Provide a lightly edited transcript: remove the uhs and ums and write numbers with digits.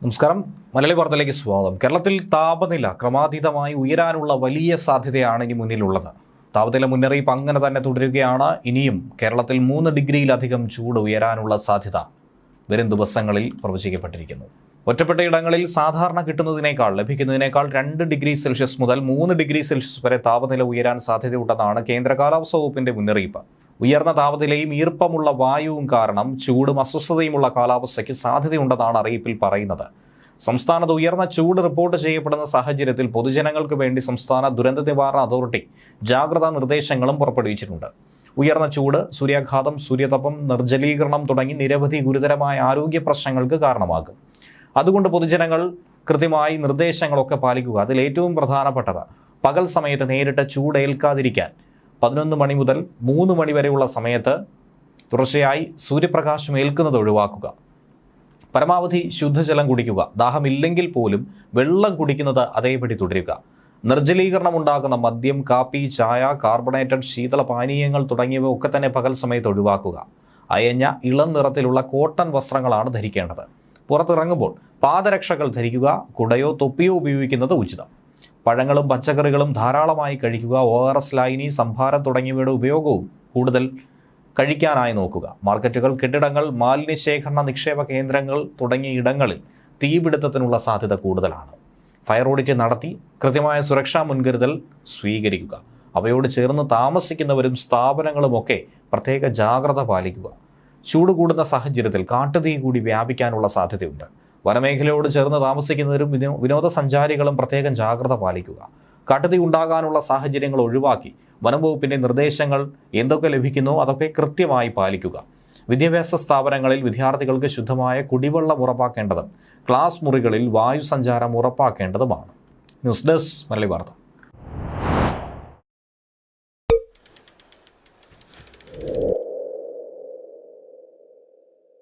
നമസ്കാരം. മലയാളി വാർത്തയിലേക്ക് സ്വാഗതം. കേരളത്തിൽ താപനില ക്രമാതീതമായി ഉയരാനുള്ള വലിയ സാധ്യതയാണ് ഇനി മുന്നിലുള്ളത്. താപനില മുന്നറിയിപ്പ് അങ്ങനെ തന്നെ തുടരുകയാണ്. ഇനിയും കേരളത്തിൽ 3 ഡിഗ്രിയിലധികം ചൂട് ഉയരാനുള്ള സാധ്യത വരും ദിവസങ്ങളിൽ പ്രവചിക്കപ്പെട്ടിരിക്കുന്നു. ഒറ്റപ്പെട്ട ഇടങ്ങളിൽ സാധാരണ ലഭിക്കുന്നതിനേക്കാൾ 2 ഡിഗ്രി സെൽഷ്യസ് മുതൽ 3 ഡിഗ്രി സെൽഷ്യസ് വരെ താപനില ഉയരാൻ സാധ്യതയുണ്ടെന്നാണ് കേന്ദ്ര കാലാവസ്ഥാ വകുപ്പിന്റെ മുന്നറിയിപ്പ്. ഉയർന്ന താപനിലയും ഈർപ്പമുള്ള വായുവും കാരണം ചൂടും അസ്വസ്ഥതയുമുള്ള കാലാവസ്ഥയ്ക്ക് സാധ്യതയുണ്ടെന്നാണ് അറിയിപ്പിൽ പറയുന്നത്. സംസ്ഥാനത്ത് ഉയർന്ന ചൂട് റിപ്പോർട്ട് ചെയ്യപ്പെടുന്ന സാഹചര്യത്തിൽ പൊതുജനങ്ങൾക്ക് വേണ്ടി സംസ്ഥാന ദുരന്ത നിവാരണ അതോറിറ്റി ജാഗ്രതാ നിർദ്ദേശങ്ങളും പുറപ്പെടുവിച്ചിട്ടുണ്ട്. ഉയർന്ന ചൂട്, സൂര്യാഘാതം, സൂര്യതപം, നിർജ്ജലീകരണം തുടങ്ങി നിരവധി ഗുരുതരമായ ആരോഗ്യ പ്രശ്നങ്ങൾക്ക് കാരണമാകും. അതുകൊണ്ട് പൊതുജനങ്ങൾ കൃത്യമായി നിർദ്ദേശങ്ങളൊക്കെ പാലിക്കുക. അതിൽ ഏറ്റവും പ്രധാനപ്പെട്ടത് പകൽ സമയത്ത് നേരിട്ട് ചൂടേൽക്കാതിരിക്കാൻ 11 മണി മുതൽ 3 മണി വരെയുള്ള സമയത്ത് തുടർച്ചയായി സൂര്യപ്രകാശം ഏൽക്കുന്നത് ഒഴിവാക്കുക. പരമാവധി ശുദ്ധജലം കുടിക്കുക. ദാഹമില്ലെങ്കിൽ പോലും വെള്ളം കുടിക്കുന്നത് അതേപടി തുടരുക. നിർജ്ജലീകരണം ഉണ്ടാകുന്ന മദ്യം, കാപ്പി, ചായ, കാർബണേറ്റഡ് ശീതള പാനീയങ്ങൾ തുടങ്ങിയവ ഒക്കെ തന്നെ പകൽ സമയത്ത് ഒഴിവാക്കുക. അയഞ്ഞ ഇളം നിറത്തിലുള്ള കോട്ടൺ വസ്ത്രങ്ങളാണ് ധരിക്കേണ്ടത്. പുറത്തിറങ്ങുമ്പോൾ പാദരക്ഷകൾ ധരിക്കുക. കുടയോ തൊപ്പിയോ ഉപയോഗിക്കുന്നത് ഉചിതം. പഴങ്ങളും പച്ചക്കറികളും ധാരാളമായി കഴിക്കുക. ORS ലായനി, സംഭാരം തുടങ്ങിയവയുടെ ഉപയോഗവും കൂടുതൽ കഴിക്കാനായി നോക്കുക. മാർക്കറ്റുകൾ, കെട്ടിടങ്ങൾ, മാലിന്യശേഖരണ നിക്ഷേപ കേന്ദ്രങ്ങൾ തുടങ്ങിയ ഇടങ്ങളിൽ തീപിടുത്തത്തിനുള്ള സാധ്യത കൂടുതലാണ്. ഫയർ ഓഡിറ്റ് നടത്തി കൃത്യമായ സുരക്ഷാ മുൻകരുതൽ സ്വീകരിക്കുക. അവയോട് ചേർന്ന് താമസിക്കുന്നവരും സ്ഥാപനങ്ങളുമൊക്കെ പ്രത്യേക ജാഗ്രത പാലിക്കുക. ചൂട് കൂടുന്ന സാഹചര്യത്തിൽ കാട്ടുതീ കൂടി വ്യാപിക്കാനുള്ള സാധ്യതയുണ്ട്. വനമേഖലയോട് ചേർന്ന് താമസിക്കുന്നവരും വിനോദസഞ്ചാരികളും പ്രത്യേകം ജാഗ്രത പാലിക്കുക. കാട്ടുതീ ഉണ്ടാകാനുള്ള സാഹചര്യങ്ങൾ ഒഴിവാക്കി വനം വകുപ്പിന്റെ നിർദ്ദേശങ്ങൾ എന്തൊക്കെ ലഭിക്കുന്നോ അതൊക്കെ കൃത്യമായി പാലിക്കുക. വിദ്യാഭ്യാസ സ്ഥാപനങ്ങളിൽ വിദ്യാർത്ഥികൾക്ക് ശുദ്ധമായ കുടിവെള്ളം ഉറപ്പാക്കേണ്ടതും ക്ലാസ് മുറികളിൽ വായു സഞ്ചാരം ഉറപ്പാക്കേണ്ടതുമാണ്. ന്യൂസ് ഡെസ്ക് മലയാളി വാർത്ത.